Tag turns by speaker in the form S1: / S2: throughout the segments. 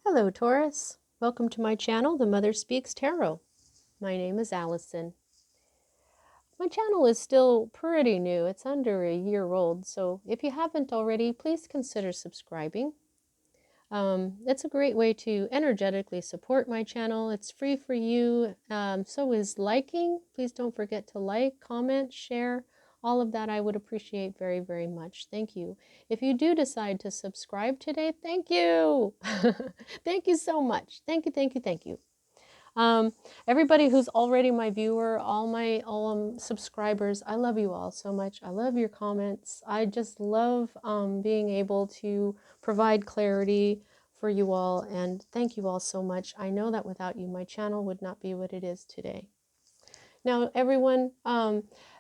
S1: Hello, Taurus. Welcome to my channel, The Mother Speaks Tarot. My name is Allison. My channel is still pretty new. It's under a year old, so if you haven't already, please consider subscribing. It's a great way to energetically support my channel. It's free for you. So is liking. Please don't forget to like, comment, share. All of that I would appreciate very, very much. Thank you. If you do decide to subscribe today, thank you. Thank you so much. Thank you, thank you, thank you. Everybody who's already my viewer, all my subscribers, I love you all so much. I love your comments. I just love being able to provide clarity for you all, and thank you all so much. I know that without you, my channel would not be what it is today. Now, everyone,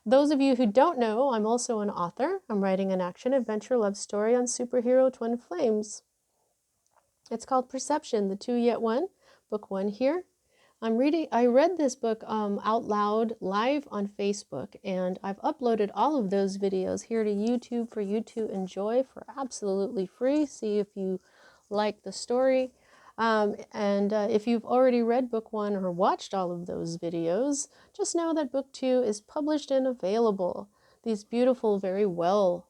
S1: those of you who don't know, I'm also an author. I'm writing an action adventure love story on superhero twin flames. It's called Perception, the Two Yet One, book 1 here. I read this book out loud live on Facebook, and I've uploaded all of those videos here to YouTube for you to enjoy for absolutely free. See if you like the story. If you've already read book 1 or watched all of those videos, just know that book 2 is published and available. These beautiful, very well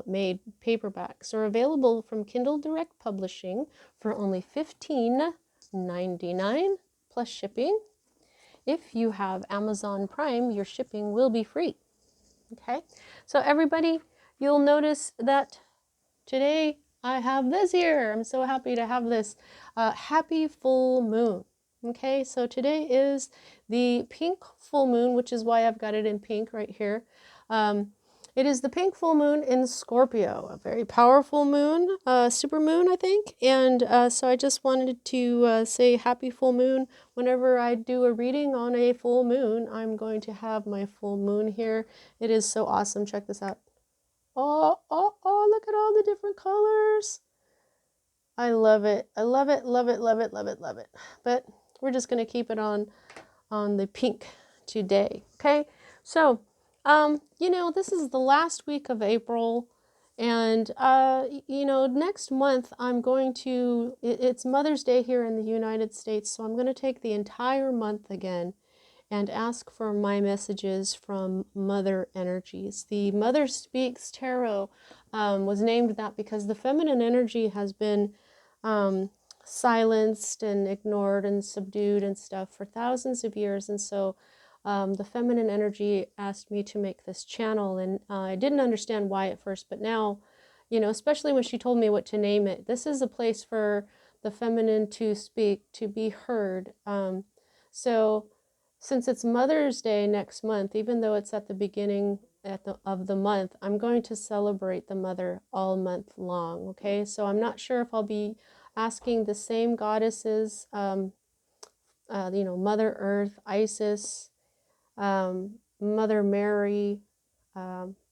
S1: made paperbacks are available from Kindle Direct Publishing for only $15.99 plus shipping. If you have Amazon Prime, your shipping will be free. Okay, so everybody, you'll notice that today I have this here. I'm so happy to have this. Happy full moon. Okay, so today is the pink full moon, which is why I've got it in pink right here. It is the pink full moon in Scorpio, a very powerful moon, super moon, I think. And so I just wanted to say happy full moon. Whenever I do a reading on a full moon, I'm going to have my full moon here. It is so awesome. Check this out. Oh, oh, oh, look at all the different colors. I love it. I love it, love it, love it, love it, love it. But we're just going to keep it on the pink today. Okay, so this is the last week of April, and next month I'm going to, it's Mother's Day here in the United States, so I'm going to take the entire month again and ask for my messages from Mother energies. The Mother Speaks Tarot was named that because the feminine energy has been silenced and ignored and subdued and stuff for thousands of years, and so the feminine energy asked me to make this channel, and I didn't understand why at first, but now, especially when she told me what to name it, this is a place for the feminine to speak, to be heard. So since it's Mother's Day next month, even though it's at the beginning of the month, I'm going to celebrate the mother all month long, okay? So I'm not sure if I'll be asking the same goddesses, Mother Earth, Isis, Mother Mary,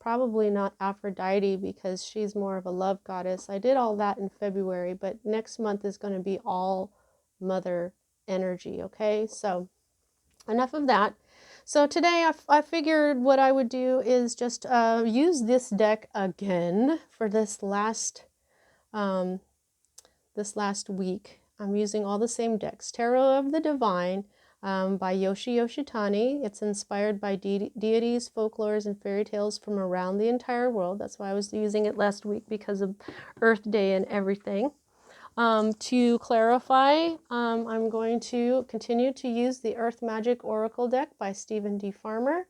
S1: probably not Aphrodite because she's more of a love goddess. I did all that in February, but next month is going to be all mother energy, okay? So enough of that. So today I figured what I would do is just use this deck again for this last week. I'm using all the same decks. Tarot of the Divine by Yoshitani. It's inspired by deities, folklores, and fairy tales from around the entire world. That's why I was using it last week, because of Earth Day and everything. To clarify, I'm going to continue to use the Earth Magic Oracle deck by Stephen D. Farmer.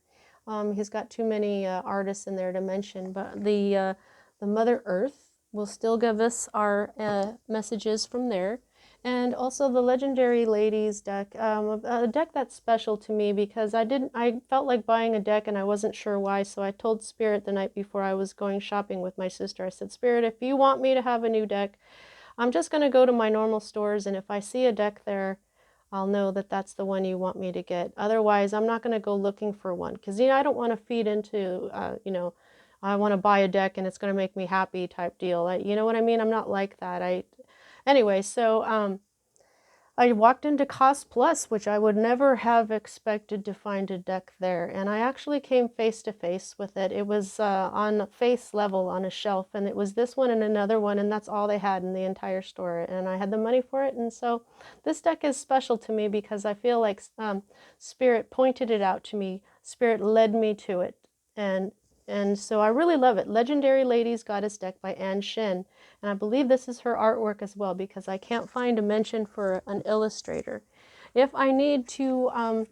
S1: He's got too many artists in there to mention, but the Mother Earth will still give us our messages from there. And also the Legendary Ladies deck, a deck that's special to me because I felt like buying a deck and I wasn't sure why, so I told Spirit the night before I was going shopping with my sister. I said, Spirit, if you want me to have a new deck, I'm just going to go to my normal stores, and if I see a deck there, I'll know that that's the one you want me to get. Otherwise, I'm not going to go looking for one, because I don't want to feed into, I want to buy a deck and it's going to make me happy type deal. You know what I mean? I'm not like that. Anyway, so I walked into Cost Plus, which I would never have expected to find a deck there, and I actually came face to face with it. It was on face level on a shelf, and it was this one and another one, and that's all they had in the entire store, and I had the money for it. And so this deck is special to me because I feel like Spirit pointed it out to me. Spirit led me to it, and so I really love it. Legendary Ladies Goddess Deck by Anne Shin. And I believe this is her artwork as well, because I can't find a mention for an illustrator. If I need to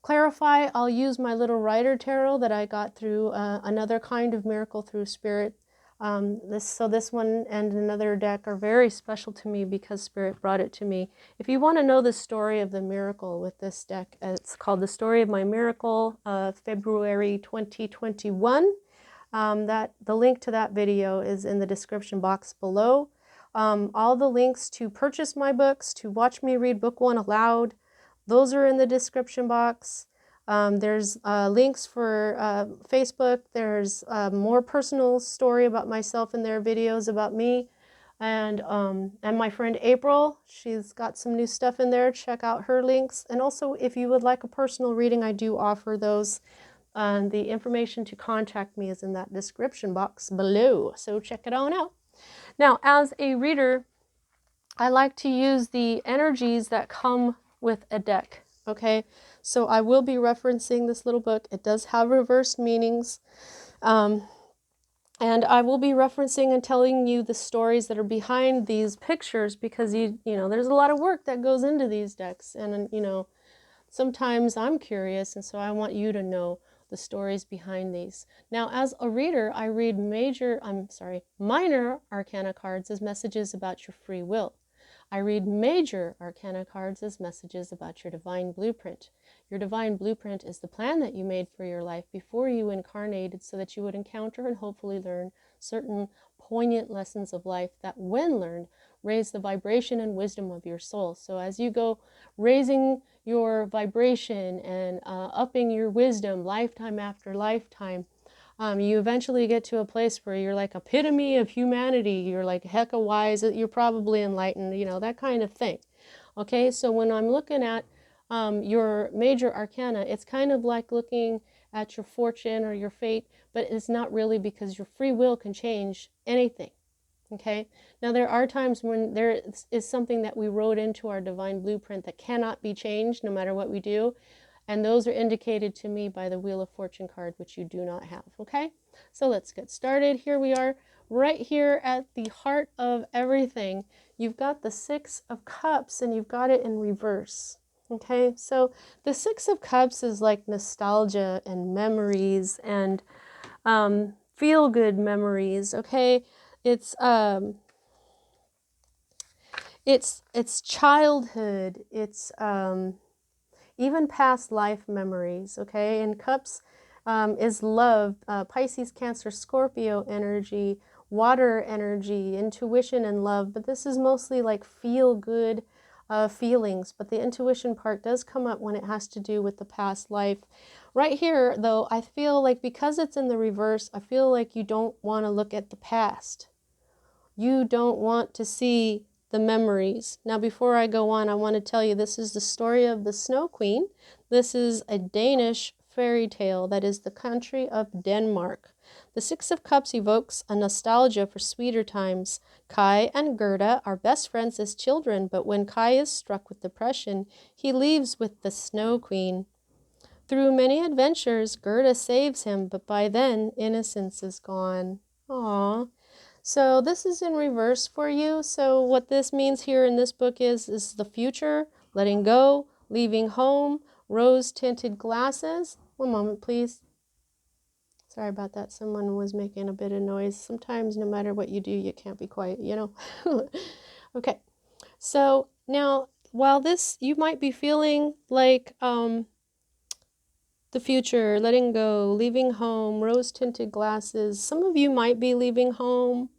S1: clarify, I'll use my little writer tarot that I got through another kind of miracle through Spirit. This one and another deck are very special to me because Spirit brought it to me. If you want to know the story of the miracle with this deck, it's called The Story of My Miracle, February 2021. The link to that video is in the description box below. All the links to purchase my books, to watch me read book one aloud, those are in the description box. There's links for Facebook. There's more personal story about myself in their videos about me. And my friend April, she's got some new stuff in there. Check out her links. And also, if you would like a personal reading, I do offer those. The information to contact me is in that description box below, so check it on out. Now, as a reader, I like to use the energies that come with a deck, okay? So I will be referencing this little book. It does have reversed meanings, and I will be referencing and telling you the stories that are behind these pictures, because you know, there's a lot of work that goes into these decks, and you know, sometimes I'm curious, and so I want you to know the stories behind these. Now, as a reader, I read minor arcana cards as messages about your free will. I read major arcana cards as messages about your divine blueprint. Your divine blueprint is the plan that you made for your life before you incarnated, so that you would encounter and hopefully learn certain poignant lessons of life that, when learned, raise the vibration and wisdom of your soul. So as you go raising your vibration and upping your wisdom lifetime after lifetime, you eventually get to a place where you're like epitome of humanity. You're like hecka wise, you're probably enlightened, you know, that kind of thing. Okay, so when I'm looking at your major arcana, it's kind of like looking at your fortune or your fate, but it's not really, because your free will can change anything. Okay, now there are times when there is something that we wrote into our divine blueprint that cannot be changed no matter what we do, and those are indicated to me by the Wheel of Fortune card, which you do not have. Okay, so let's get started. Here we are, right here at the heart of everything. You've got the Six of Cups, and you've got it in reverse. Okay, so the Six of Cups is like nostalgia and memories and feel-good memories. Okay, it's childhood, it's even past life memories. Okay, and Cups is love, Pisces, Cancer, Scorpio energy, water energy, intuition and love, but this is mostly like feel-good feelings, but the intuition part does come up when it has to do with the past life. Right here, though, I feel like because it's in the reverse, I feel like you don't want to look at the past. You don't want to see the memories. Now, before I go on, I want to tell you this is the story of the Snow Queen. This is a Danish fairy tale that is the country of Denmark. The Six of Cups evokes a nostalgia for sweeter times. Kai and Gerda are best friends as children, but when Kai is struck with depression, he leaves with the Snow Queen. Through many adventures, Gerda saves him, but by then, innocence is gone. Aww. So this is in reverse for you. So what this means here in this book is the future, letting go, leaving home, rose-tinted glasses. One moment, please. Sorry about that. Someone was making a bit of noise. Sometimes no matter what you do, you can't be quiet, you know. Okay. So now, while this, you might be feeling like the future, letting go, leaving home, rose-tinted glasses. Some of you might be leaving home.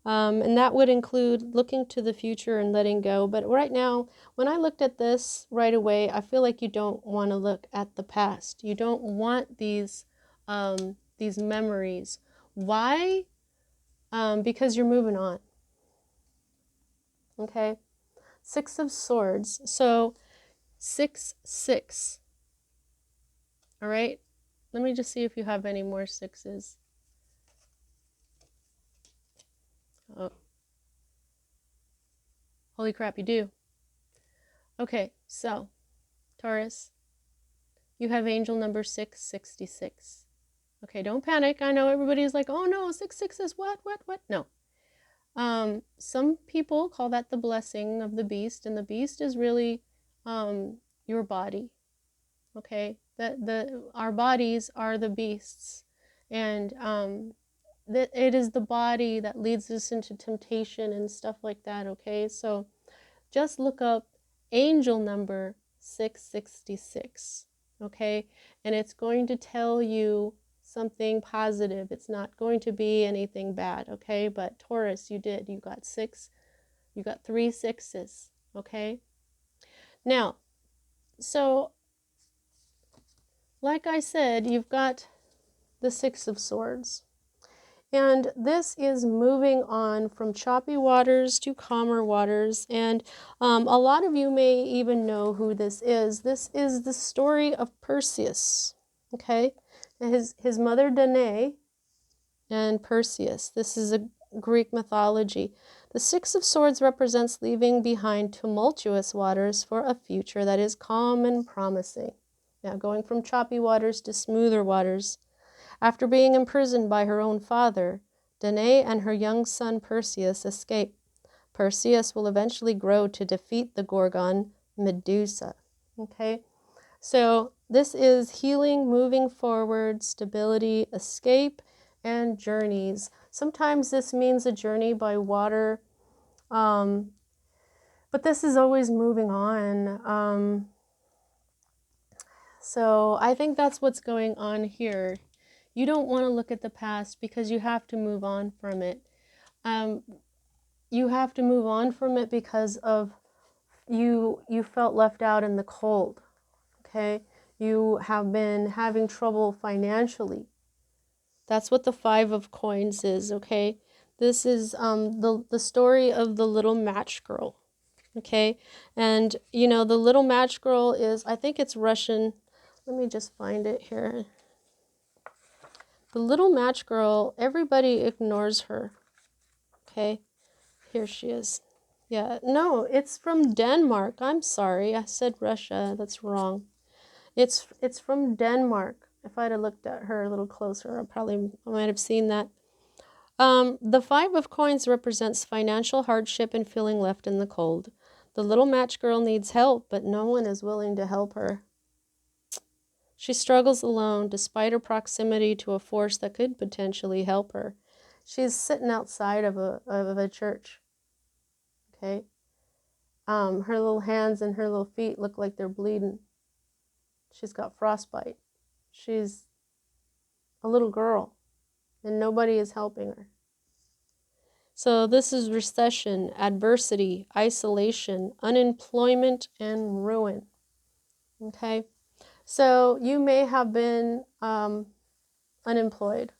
S1: And that would include looking to the future and letting go. But right now, when I looked at this right away, I feel like you don't want to look at the past. You don't want these memories. Why? Because you're moving on. Okay? Six of Swords. So 6, 6. All right. Let me just see if you have any more sixes. Oh, holy crap, you do. Okay, so Taurus, you have angel number 666. Okay, don't panic. I know everybody's like, oh no, 66 is what? No. Some people call that the blessing of the beast, and the beast is really your body. Okay, our bodies are the beasts, and that it is the body that leads us into temptation and stuff like that. Okay, so just look up angel number 666. Okay, and it's going to tell you something positive. It's not going to be anything bad. Okay, but Taurus, you got 6, you got 3 sixes. Okay, now, so like I said, you've got the 6 of Swords. And this is moving on from choppy waters to calmer waters. And a lot of you may even know who this is. This is the story of Perseus, okay? His mother Danae and Perseus. This is a Greek mythology. The 6 of Swords represents leaving behind tumultuous waters for a future that is calm and promising. Now, going from choppy waters to smoother waters. After being imprisoned by her own father, Danae and her young son Perseus escape. Perseus will eventually grow to defeat the Gorgon Medusa. Okay, so this is healing, moving forward, stability, escape, and journeys. Sometimes this means a journey by water, but this is always moving on. So I think that's what's going on here. You don't want to look at the past because you have to move on from it. You have to move on from it because of you felt left out in the cold. Okay? You have been having trouble financially. That's what the 5 of Coins is, okay? This is the story of the little match girl. Okay? And you know, the little match girl is, I think it's Russian. Let me just find it here. The little match girl, everybody ignores her. Okay, here she is. Yeah, no, it's from Denmark. I'm sorry, I said Russia. That's wrong. It's from Denmark. If I'd have looked at her a little closer, I might have seen that. The 5 of Coins represents financial hardship and feeling left in the cold. The little match girl needs help, but no one is willing to help her. She struggles alone despite her proximity to a force that could potentially help her. She's sitting outside of a church. Okay? Her little hands and her little feet look like they're bleeding. She's got frostbite. She's a little girl, and nobody is helping her. So this is recession, adversity, isolation, unemployment, and ruin. Okay? So you may have been unemployed.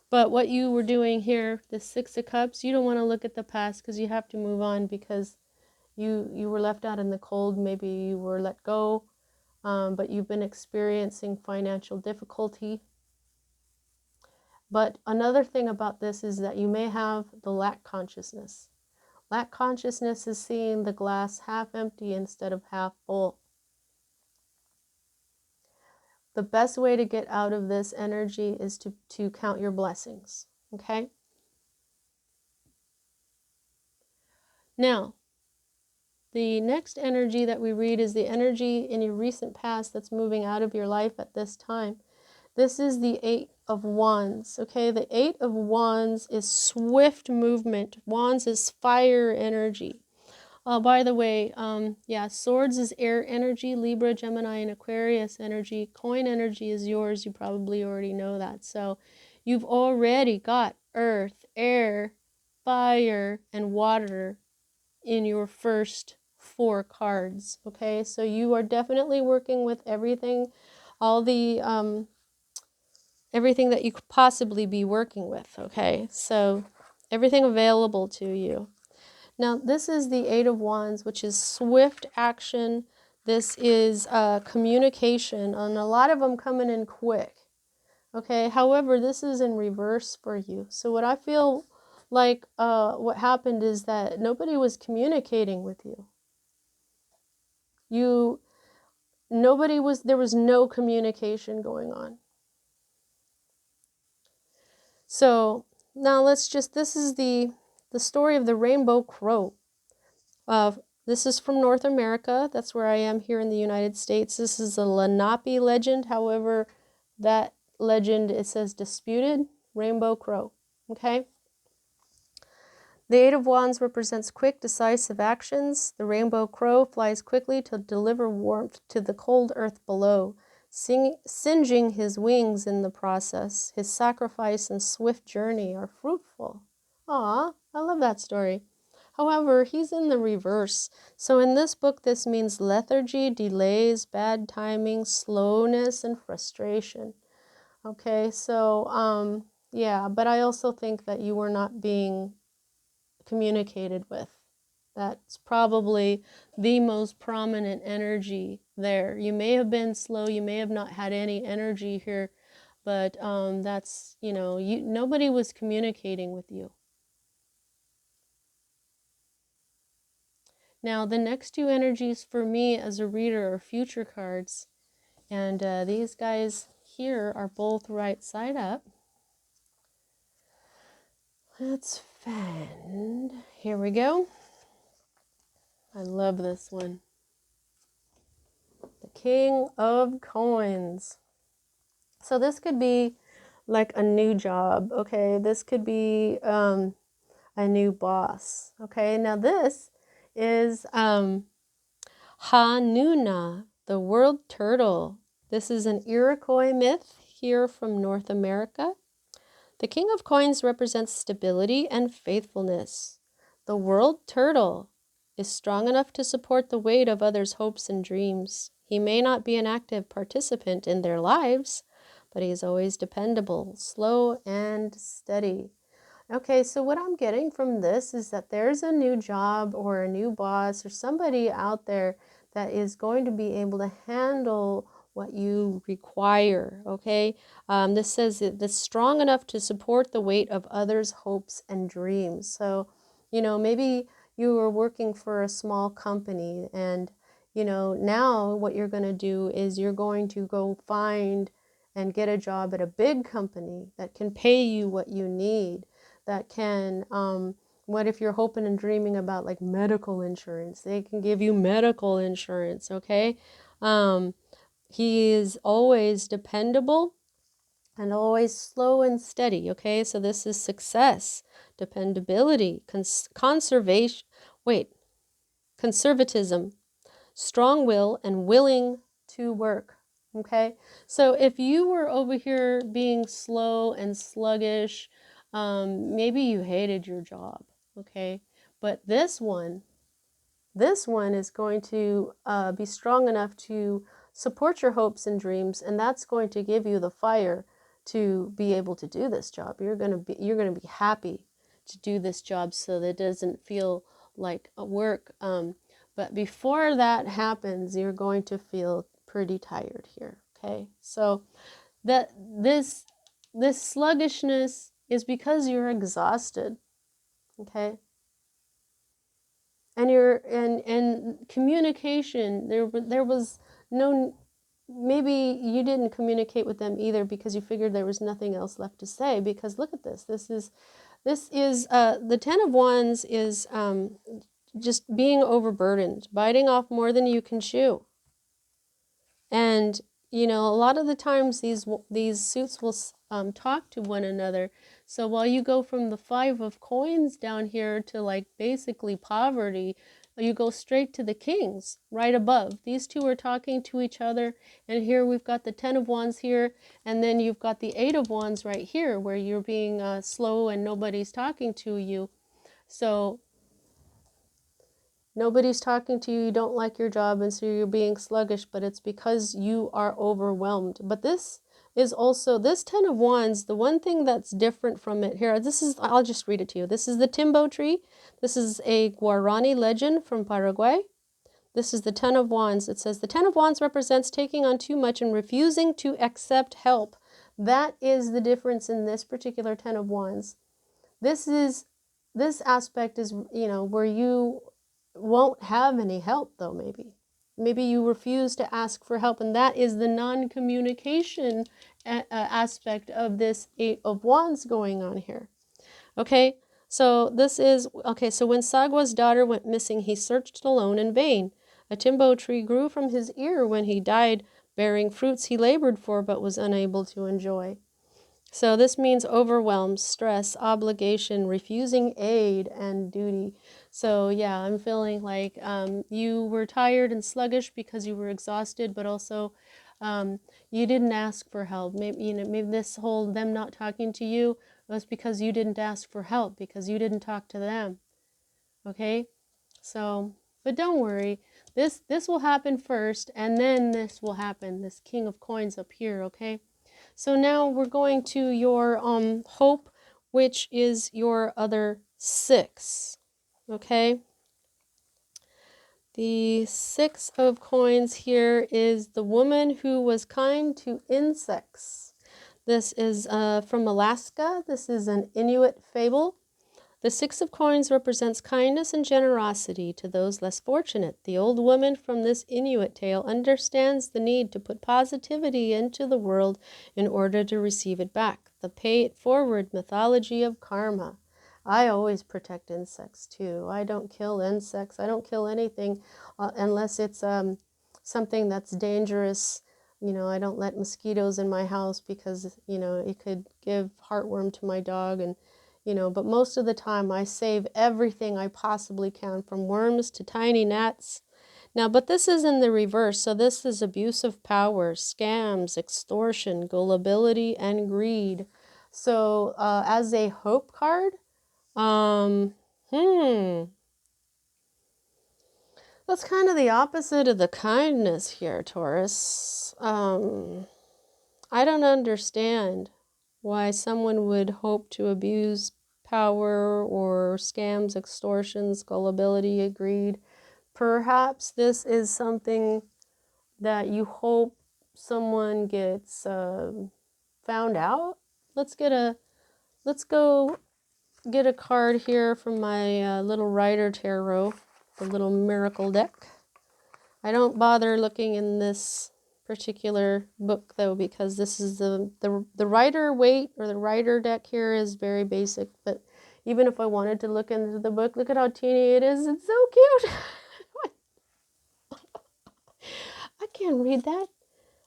S1: But what you were doing here, the 6 of Cups, you don't want to look at the past because you have to move on because you were left out in the cold. Maybe you were let go, but you've been experiencing financial difficulty. But another thing about this is that you may have the lack consciousness. Lack consciousness is seeing the glass half empty instead of half full. The best way to get out of this energy is to count your blessings, okay? Now, the next energy that we read is the energy in your recent past that's moving out of your life at this time. This is the 8 of Wands, okay? The 8 of Wands is swift movement. Wands is fire energy. By the way, yeah, Swords is air energy, Libra, Gemini, and Aquarius energy. Coin energy is yours. You probably already know that. So you've already got earth, air, fire, and water in your first 4 cards. Okay, so you are definitely working with everything, all the everything that you could possibly be working with. Okay, so everything available to you. Now, this is the Eight of Wands, which is swift action. This is communication, and a lot of them coming in quick. Okay, however, this is in reverse for you. So what I feel like what happened is that nobody was communicating with you. There was no communication going on. So now this is the story of the rainbow crow. This is from North America. That's where I am here in the United States. This is a Lenape legend. However, that legend, it says disputed rainbow crow. Okay? The Eight of Wands represents quick, decisive actions. The rainbow crow flies quickly to deliver warmth to the cold earth below, singeing his wings in the process. His sacrifice and swift journey are fruitful. Aw, I love that story. However, he's in the reverse. So in this book, this means lethargy, delays, bad timing, slowness, and frustration. Okay, so, yeah, but I also think that you were not being communicated with. That's probably the most prominent energy there. You may have been slow, you may have not had any energy here, but that's, nobody was communicating with you. Now, the next two energies for me as a reader are future cards. And these guys here are both right side up. Let's find. Here we go. I love this one. The King of Coins. So this could be like a new job, okay? This could be a new boss, okay? Now this is Hanuna, the world turtle. This is an Iroquois myth here from North America. The King of Coins represents stability and faithfulness. The world turtle is strong enough to support the weight of others' hopes and dreams. He may not be an active participant in their lives, but he is always dependable, slow, and steady. Okay, so what I'm getting from this is that there's a new job or a new boss or somebody out there that is going to be able to handle what you require, okay? This says that's strong enough to support the weight of others' hopes and dreams. So, maybe you were working for a small company and, now what you're going to do is you're going to go find and get a job at a big company that can pay you what you need, that can, what if you're hoping and dreaming about like medical insurance? They can give you medical insurance, okay? He is always dependable and always slow and steady, okay? So this is success, dependability, conservatism, strong will, and willing to work, okay? So if you were over here being slow and sluggish, maybe you hated your job, okay? But this one is going to be strong enough to support your hopes and dreams, and that's going to give you the fire to be able to do this job. You're going to be happy to do this job so that it doesn't feel like a work. But before that happens, you're going to feel pretty tired here, okay? So that this sluggishness is because you're exhausted, okay? And communication, there was no, maybe you didn't communicate with them either because you figured there was nothing else left to say. Because look at this. This is the Ten of Wands is just being overburdened, biting off more than you can chew. And a lot of the times these suits will talk to one another. So while you go from the Five of Coins down here to like basically poverty, you go straight to the Kings right above. These two are talking to each other, and here we've got the Ten of Wands here, and then you've got the Eight of Wands right here where you're being slow and nobody's talking to you. So nobody's talking to you, you don't like your job, and so you're being sluggish, but it's because you are overwhelmed. But this is also this Ten of Wands. The one thing that's different from it here, I'll just read it to you. This is the Timbo tree. This is a Guarani legend from Paraguay. This is the Ten of Wands. It says the Ten of Wands represents taking on too much and refusing to accept help. That is the difference in this particular Ten of Wands. This aspect is, where you won't have any help though, maybe. Maybe you refuse to ask for help, and that is the non-communication aspect of this Eight of Wands going on here. Okay, so so when Sagwa's daughter went missing, he searched alone in vain. A timbo tree grew from his ear when he died, bearing fruits he labored for but was unable to enjoy. So this means overwhelm, stress, obligation, refusing aid, and duty. So yeah, I'm feeling like you were tired and sluggish because you were exhausted, but also you didn't ask for help. Maybe this whole them not talking to you was because you didn't ask for help, because you didn't talk to them. Okay, so but don't worry. This will happen first, and then this will happen. This King of Coins up here. Okay. So now we're going to your hope, which is your other 6. Okay. The 6 of Coins here is the woman who was kind to insects. This is from Alaska. This is an Inuit fable. The 6 of Coins represents kindness and generosity to those less fortunate. The old woman from this Inuit tale understands the need to put positivity into the world in order to receive it back. The pay it forward mythology of karma. I always protect insects too. I don't kill insects. I don't kill anything unless it's something that's dangerous. I don't let mosquitoes in my house because, it could give heartworm to my dog, and but most of the time I save everything I possibly can, from worms to tiny gnats. Now, but this is in the reverse. So this is abuse of power, scams, extortion, gullibility, and greed. So as a hope card, that's kind of the opposite of the kindness here, Taurus. I don't understand why someone would hope to abuse power or scams, extortions, gullibility, greed. Perhaps this is something that you hope someone gets found out. Let's go get a card here from my little Rider Tarot, the little miracle deck. I don't bother looking in this particular book though, because this is the Rider weight, or the Rider deck here is very basic. But even if I wanted to look into the book, look at how teeny it is. It's so cute. I can't read that.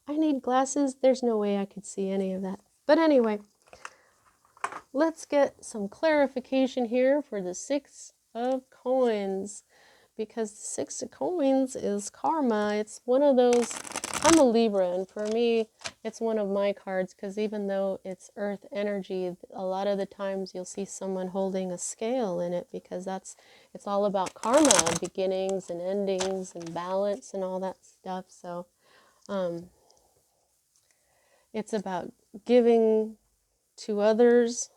S1: I need glasses. There's no way I could see any of that. But anyway, let's get some clarification here for the 6 of Coins, because the 6 of Coins is karma. It's one of those, I'm a Libra, and for me, it's one of my cards, because even though it's earth energy, a lot of the times you'll see someone holding a scale in it, because it's all about karma, beginnings and endings and balance and all that stuff. So it's about giving to others.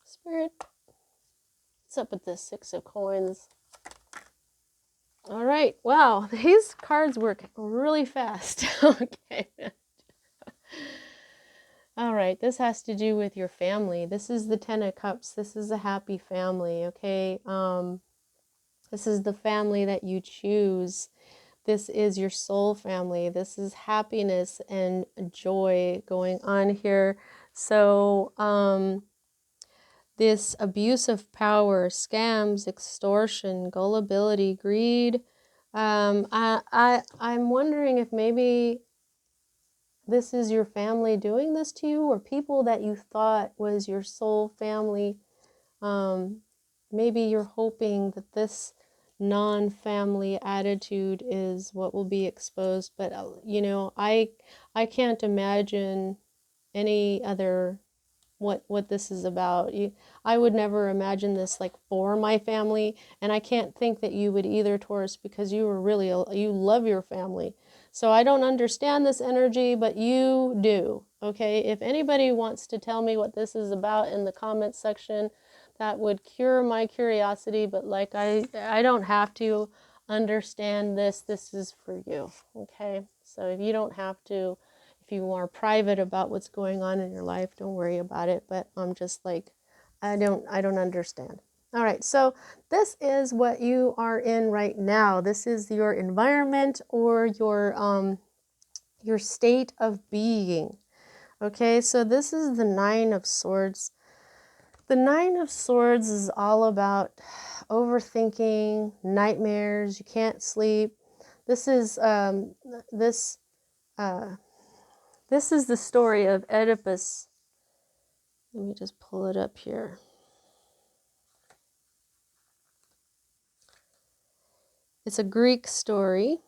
S1: Spirit, what's up with this 6 of Coins? All right, wow, these cards work really fast. Okay. All right, this has to do with your family. This is the 10 of Cups. This is a happy family, okay? This is the family that you choose. This is your soul family. This is happiness and joy going on here. So, this abuse of power, scams, extortion, gullibility, greed. I'm wondering if maybe this is your family doing this to you, or people that you thought was your soul family. Maybe you're hoping that this non-family attitude is what will be exposed. But, I can't imagine any other what this is about. I would never imagine this like for my family, and I can't think that you would either, Taurus, because you love your family. So I don't understand this energy, but you do. Okay, if anybody wants to tell me what this is about in the comments section, that would cure my curiosity, but like I don't have to understand this. This is for you. Okay, so if you don't have to, if you are private about what's going on in your life, don't worry about it. But I'm just like, I don't understand. All right, so this is what you are in right now. This is your environment or your state of being. Okay, so this is the Nine of Swords. The Nine of Swords is all about overthinking, nightmares, you can't sleep. This is this is the story of Oedipus. Let me just pull it up here. It's a Greek story.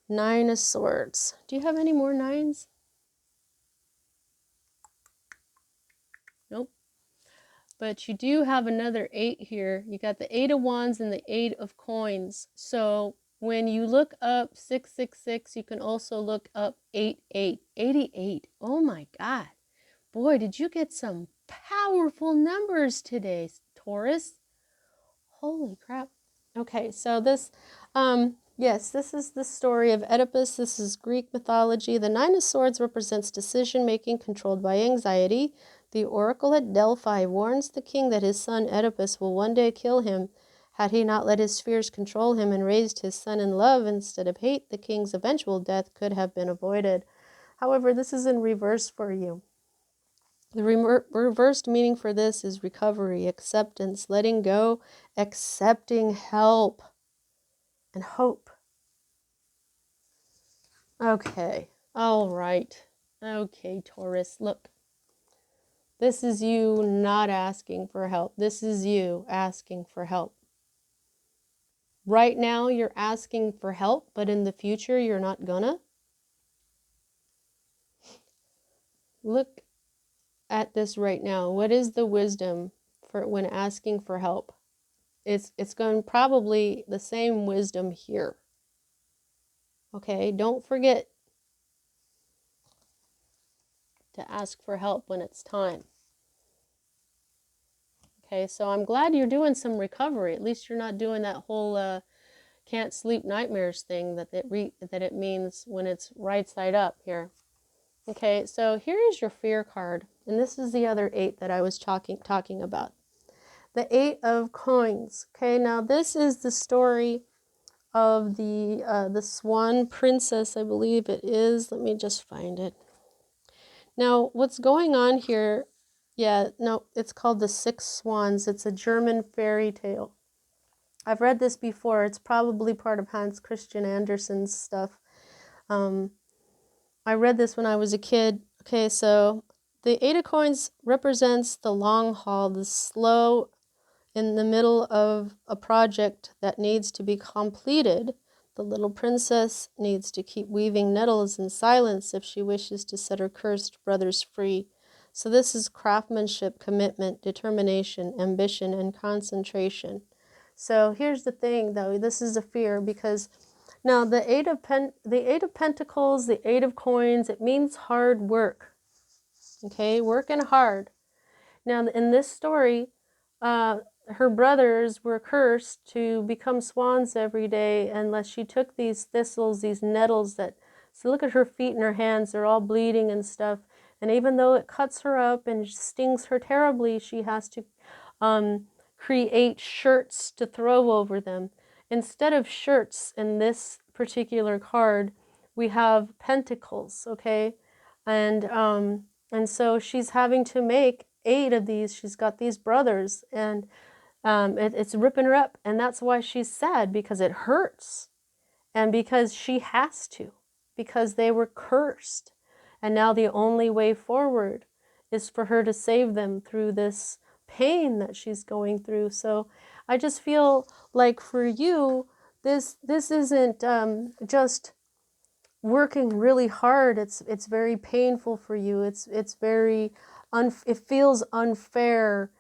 S1: Nine of Swords. Do you have any more nines? Nope. But you do have another 8 here. You got the 8 of Wands and the 8 of Coins. So when you look up 666, you can also look up 88. 88. Oh my God. Boy, did you get some powerful numbers today, Taurus. Holy crap. Okay, so this, yes, this is the story of Oedipus. This is Greek mythology. The Nine of Swords represents decision-making controlled by anxiety. The oracle at Delphi warns the king that his son Oedipus will one day kill him. Had he not let his fears control him and raised his son in love instead of hate, the king's eventual death could have been avoided. However, this is in reverse for you. The reversed meaning for this is recovery, acceptance, letting go, accepting help, and hope. Okay, all right. Okay, Taurus, look. This is you not asking for help. This is you asking for help. Right now, you're asking for help, but in the future, you're not gonna. Look at this right now. What is the wisdom for when asking for help? It's going probably the same wisdom here. Okay, don't forget to ask for help when it's time. Okay, so I'm glad you're doing some recovery. At least you're not doing that whole can't sleep nightmares thing that it means when it's right side up here. Okay, so here is your fear card, and this is the other 8 that I was talking about. The 8 of Coins. Okay, now this is the story of the Swan Princess, I believe it is. Let me just find it. Now, what's going on here? Yeah, no, it's called the Six Swans. It's a German fairy tale. I've read this before. It's probably part of Hans Christian Andersen's stuff. I read this when I was a kid. Okay, so the 8 of Coins represents the long haul, the slow in the middle of a project that needs to be completed. The little princess needs to keep weaving nettles in silence if she wishes to set her cursed brothers free. So this is craftsmanship, commitment, determination, ambition, and concentration. So here's the thing, though. This is a fear because now the Eight of Pentacles, the 8 of Coins, it means hard work. Okay, working hard. Now in this story, her brothers were cursed to become swans every day unless she took these thistles, these nettles that, so look at her feet and her hands, they're all bleeding and stuff. And even though it cuts her up and stings her terribly, she has to create shirts to throw over them. Instead of shirts in this particular card, we have pentacles, okay? And so she's having to make 8 of these. She's got these brothers, and it's ripping her up, and that's why she's sad, because it hurts, and because she has to, because they were cursed, and now the only way forward is for her to save them through this pain that she's going through. So I just feel like for you, this isn't just working really hard. It's very painful for you. It's very it feels unfair.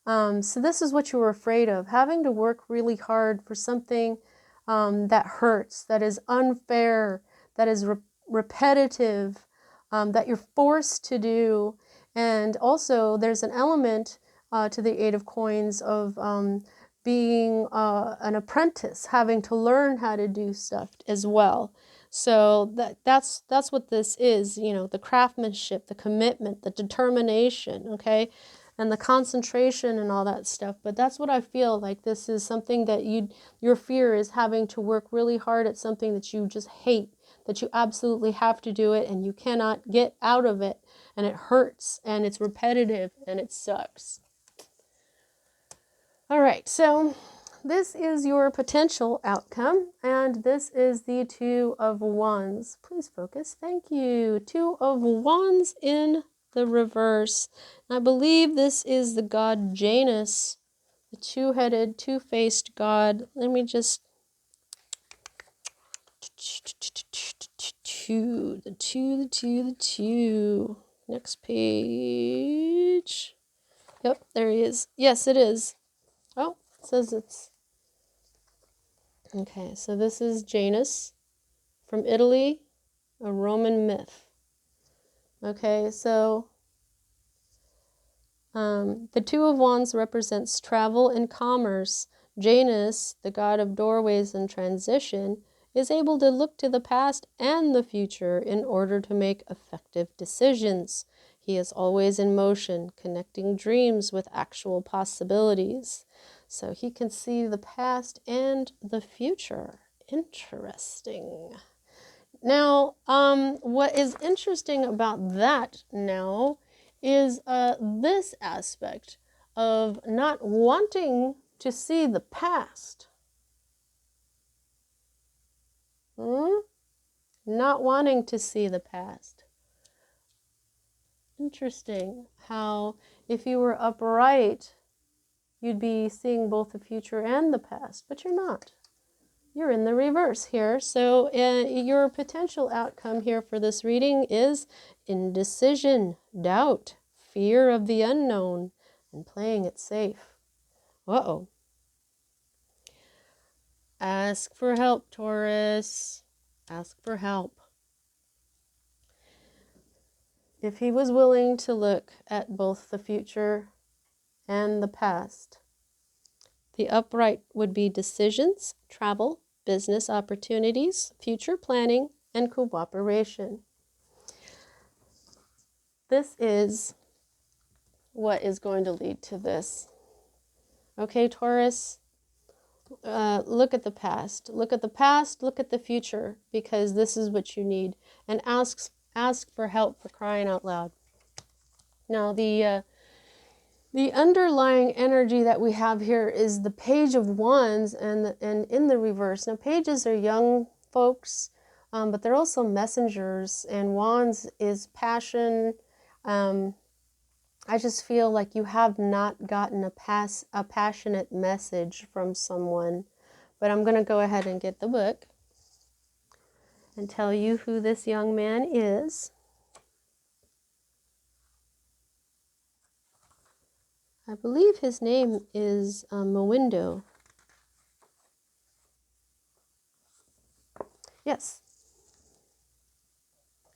S1: So this is what you were afraid of, having to work really hard for something that hurts, that is unfair, that is repetitive, that you're forced to do. And also there's an element to the Eight of Coins of being an apprentice, having to learn how to do stuff as well. So that's what this is, you know, the craftsmanship, the commitment, the determination, okay, and the concentration and all that stuff. But that's what I feel like this is something that your fear is having to work really hard at something that you just hate, that you absolutely have to do it and you cannot get out of it, and it hurts and it's repetitive and it sucks. All right, so this is your potential outcome, and this is the Two of Wands. Please focus. Thank you. Two of Wands in the reverse. I believe this is the god Janus, the two-headed, two-faced god. Let me just... The two. Next page. Yep, there he is. Yes, it is. Oh, it says it's... Okay, so this is Janus from Italy, a Roman myth. Okay, so the Two of Wands represents travel and commerce. Janus, the god of doorways and transition, is able to look to the past and the future in order to make effective decisions. He is always in motion, connecting dreams with actual possibilities. So he can see the past and the future. Interesting. Now, what is interesting about that now is this aspect of not wanting to see the past. Not wanting to see the past. Interesting how if you were upright, you'd be seeing both the future and the past, but you're not. You're in the reverse here. So your potential outcome here for this reading is indecision, doubt, fear of the unknown, and playing it safe. Uh-oh. Ask for help, Taurus. Ask for help. If he was willing to look at both the future and the past, the upright would be decisions, travel, business opportunities, future planning, and cooperation. This is what is going to lead to this. Okay, Taurus, look at the past. Look at the past, look at the future, because this is what you need. And ask for help, for crying out loud. Now, the underlying energy that we have here is the Page of Wands and in the reverse. Now, pages are young folks, but they're also messengers, and Wands is passion. I just feel like you have not gotten a passionate message from someone. But I'm going to go ahead and get the book and tell you who this young man is. I believe his name is Mowindo. Yes,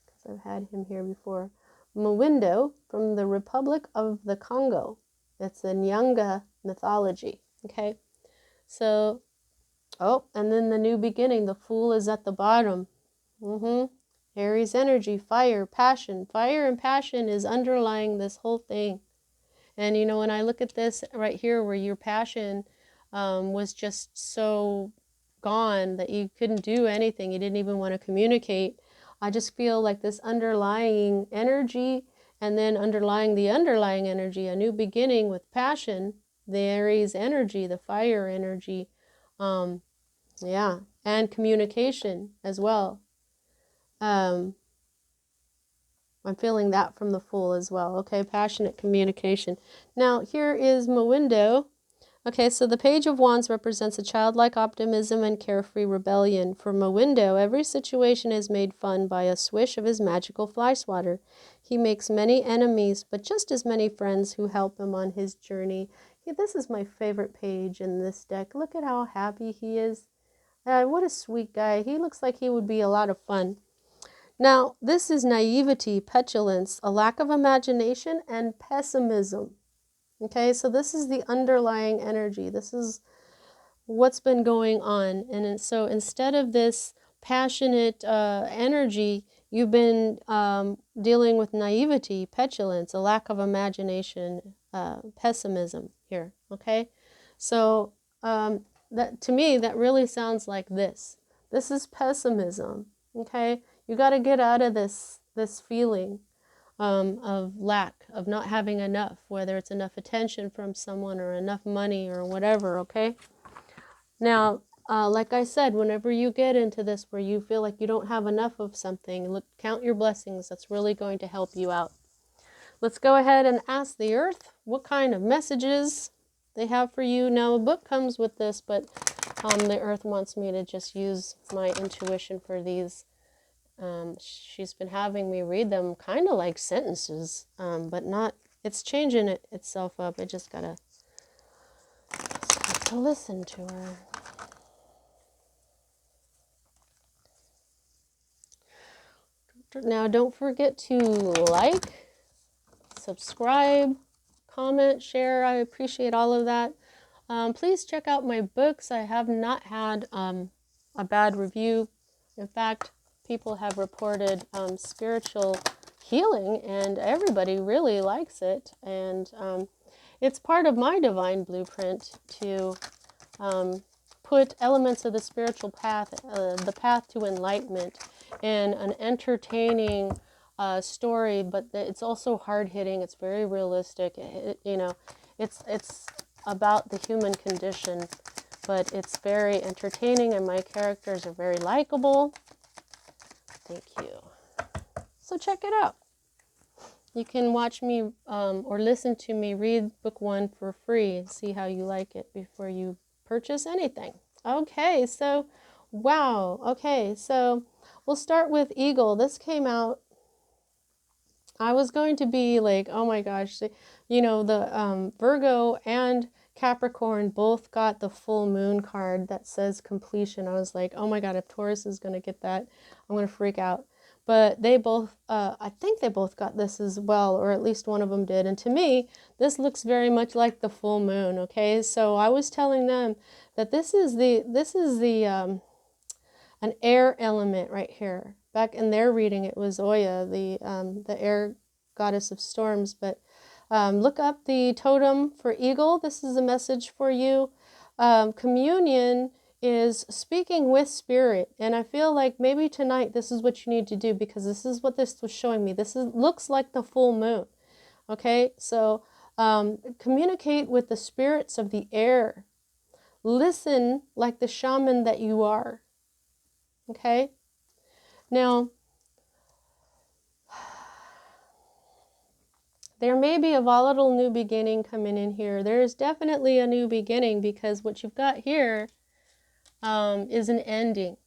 S1: because I've had him here before. Mowindo from the Republic of the Congo. It's a Nyanga mythology. Okay, so, oh, and then the new beginning. The Fool is at the bottom. Aries energy, fire, passion. Fire and passion is underlying this whole thing. And you know, when I look at this right here where your passion was just so gone that you couldn't do anything, you didn't even want to communicate, I just feel like this underlying energy, and then underlying the underlying energy, a new beginning with passion, the Aries energy, the fire energy, yeah, and communication as well. I'm feeling that from the Fool as well. Okay, passionate communication. Now, here is Mowindo. Okay, so the Page of Wands represents a childlike optimism and carefree rebellion. For Mowindo, every situation is made fun by a swish of his magical fly swatter. He makes many enemies, but just as many friends who help him on his journey. Yeah, this is my favorite page in this deck. Look at how happy he is. What a sweet guy. He looks like he would be a lot of fun. Now, this is naivety, petulance, a lack of imagination, and pessimism. Okay, so this is the underlying energy. This is what's been going on. And so instead of this passionate energy, you've been dealing with naivety, petulance, a lack of imagination, pessimism here. Okay, so that to me, that really sounds like this. This is pessimism. Okay, you got to get out of this feeling of lack, of not having enough, whether it's enough attention from someone or enough money or whatever. Okay. Now, like I said, whenever you get into this where you feel like you don't have enough of something, look, count your blessings. That's really going to help you out. Let's go ahead and ask the earth what kind of messages they have for you. Now, a book comes with this, but the earth wants me to just use my intuition for these. She's been having me read them kind of like sentences, but not, it's changing itself up. I just gotta have to listen to her. Now, don't forget to like, subscribe, comment, share. I appreciate all of that. Please check out my books. I have not had a bad review. In fact, people have reported spiritual healing, and everybody really likes it. And it's part of my divine blueprint to put elements of the spiritual path, the path to enlightenment, in an entertaining story, but it's also hard-hitting. It's very realistic. It's about the human condition, but it's very entertaining, and my characters are very likable. Thank you. So check it out. You can watch me or listen to me read book 1 for free and see how you like it before you purchase anything. Okay, so wow. Okay, so we'll start with Eagle. This came out, I was going to be like, oh my gosh, you know, the Virgo and Capricorn both got the full moon card that says completion. I was like, oh my God, if Taurus is going to get that, I'm going to freak out. But they both, I think they both got this as well, or at least one of them did. And to me, this looks very much like the full moon. Okay, so I was telling them that this is an air element right here. Back in their reading, it was Oya, the air goddess of storms. But look up the totem for Eagle. This is a message for you. Communion is speaking with spirit, and I feel like maybe tonight this is what you need to do, because this is what this was showing me. Looks like the full moon. Okay, so communicate with the spirits of the air. Listen like the shaman that you are. Okay, now there may be a volatile new beginning coming in here. There is definitely a new beginning, because what you've got here is an ending.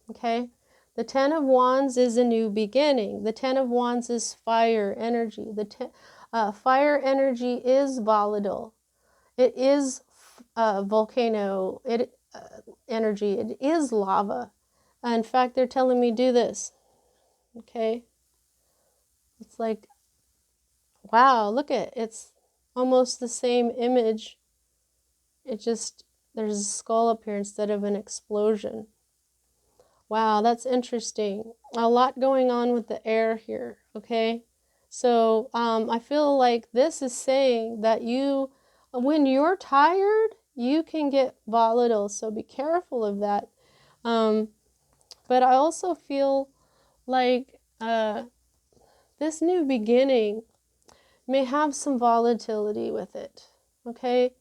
S1: Okay, the Ten of Wands is a new beginning. The Ten of Wands is fire energy. Fire energy is volatile. It is volcano energy. It is lava. In fact, they're telling me do this. Okay, it's like, wow, look at it. It's almost the same image. It just, there's a skull up here instead of an explosion. Wow, that's interesting. A lot going on with the air here. Okay, so I feel like this is saying that when you're tired, you can get volatile, so be careful of that. But I also feel like this new beginning may have some volatility with it. Okay,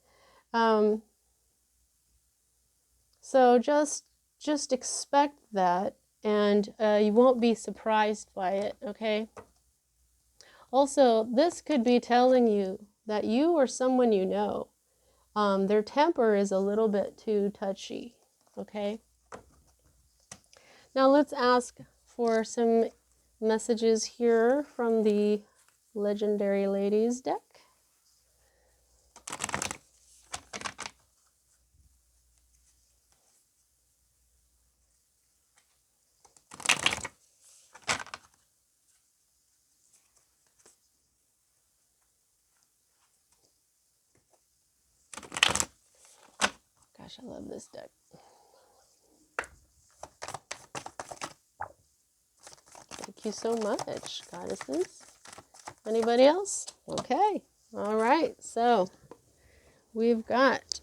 S1: so just expect that, and you won't be surprised by it. Okay, also this could be telling you that you or someone you know, their temper is a little bit too touchy. Okay, now let's ask for some messages here from the Legendary Ladies deck. gosh, I love this deck. Thank you so much, goddesses. Anybody else? Okay. All right. So we've got,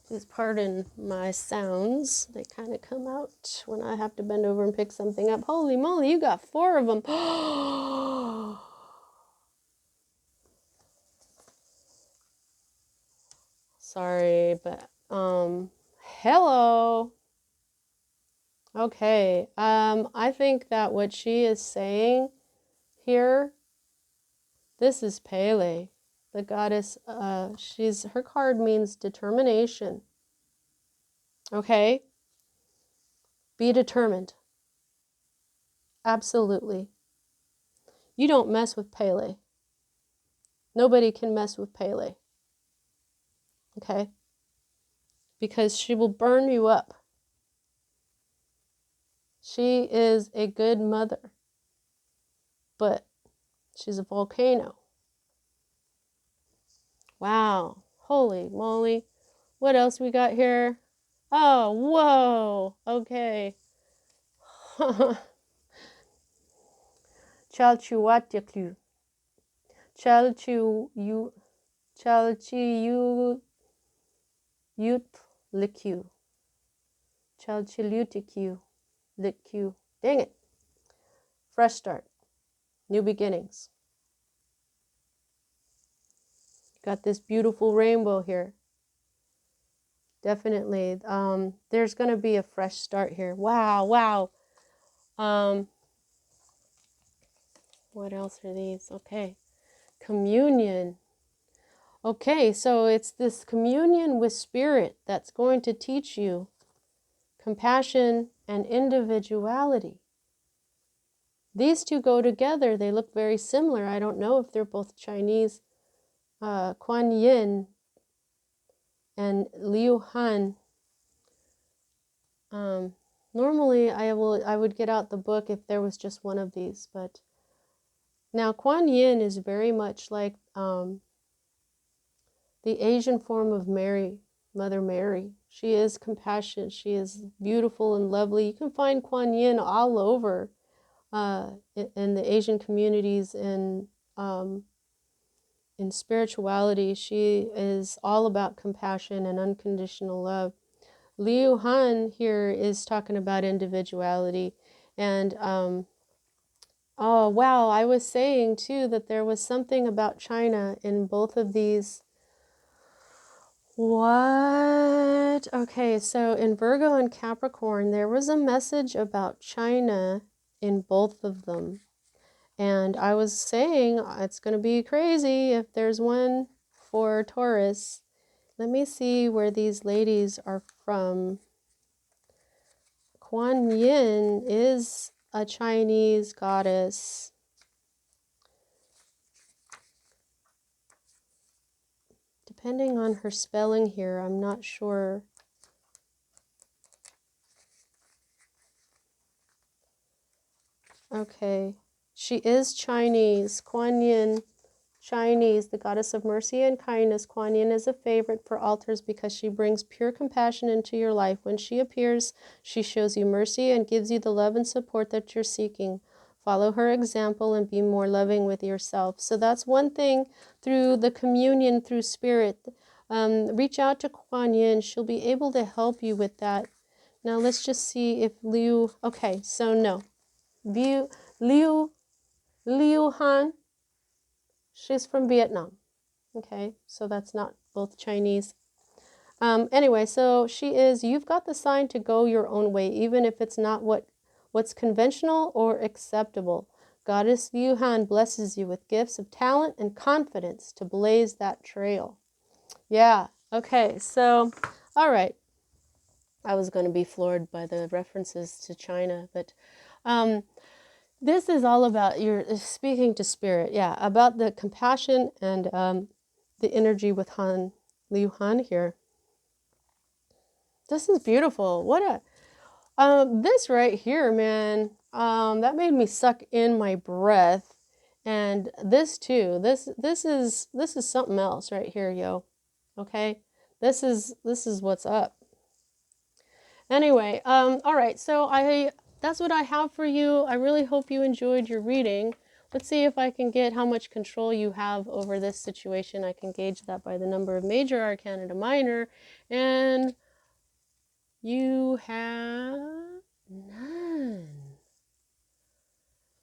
S1: please pardon my sounds. They kind of come out when I have to bend over and pick something up. Holy moly, you got 4 of them. Sorry, but, hello. Okay. I think that what she is saying here, this is Pele, the goddess. Her card means determination. Okay? Be determined. Absolutely. You don't mess with Pele. Nobody can mess with Pele. Okay? Because she will burn you up. She is a good mother, but she's a volcano. Wow. Holy moly. What else we got here? Oh, whoa. Okay. Chalchuatyaklu. Chalchu Chalchiutlikyu. Chalchilutikyu. Likyu. Dang it. Fresh start. New beginnings. Got this beautiful rainbow here. Definitely. There's going to be a fresh start here. Wow, wow. What else are these? Okay. Communion. Okay, so it's this communion with spirit that's going to teach you compassion and individuality. These two go together. They look very similar. I don't know if they're both Chinese. Kuan Yin and Liu Han. Normally I would get out the book if there was just one of these, but now Kuan Yin is very much like the Asian form of Mary, Mother Mary. She is compassionate. She is beautiful and lovely. You can find Kuan Yin all over in the Asian communities in spirituality. She is all about compassion and unconditional love. Liu Han here is talking about individuality. And, oh, wow, I was saying, too, that there was something about China in both of these. What? Okay, so in Virgo and Capricorn, there was a message about China in both of them. And I was saying it's going to be crazy if there's one for Taurus. Let me see where these ladies are from. Kuan Yin is a Chinese goddess. Depending on her spelling here, I'm not sure. Okay, she is Chinese. Kuan Yin, Chinese, the goddess of mercy and kindness. Kuan Yin is a favorite for altars because she brings pure compassion into your life. When she appears, she shows you mercy and gives you the love and support that you're seeking. Follow her example and be more loving with yourself. So that's one thing through the communion, through spirit. Reach out to Kuan Yin. She'll be able to help you with that. Now let's just see if Liu, okay, so no. Liu Han, she's from Vietnam. Okay, so that's not both Chinese. Anyway, so she is, you've got the sign to go your own way, even if it's not what's conventional or acceptable. Goddess Liu Han blesses you with gifts of talent and confidence to blaze that trail. Yeah, okay, so, all right. I was going to be floored by the references to China, but this is all about, you're speaking to spirit, yeah, about the compassion and the energy with Liu Han here. This is beautiful. What a, this right here, man, that made me suck in my breath. And this too, this is something else right here, yo. Okay? This is what's up. Anyway, all right, so that's what I have for you. I really hope you enjoyed your reading. Let's see if I can get how much control you have over this situation. I can gauge that by the number of major arcana to minor. And you have none.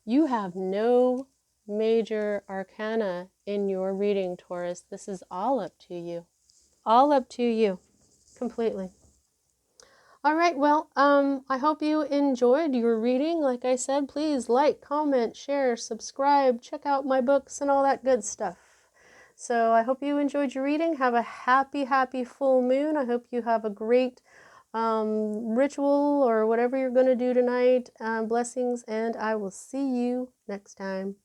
S1: You have no major arcana in your reading, Taurus. This is all up to you. All up to you. Completely. All right, well, I hope you enjoyed your reading. Like I said, please like, comment, share, subscribe, check out my books and all that good stuff. So I hope you enjoyed your reading. Have a happy, happy full moon. I hope you have a great ritual or whatever you're going to do tonight. Blessings, and I will see you next time.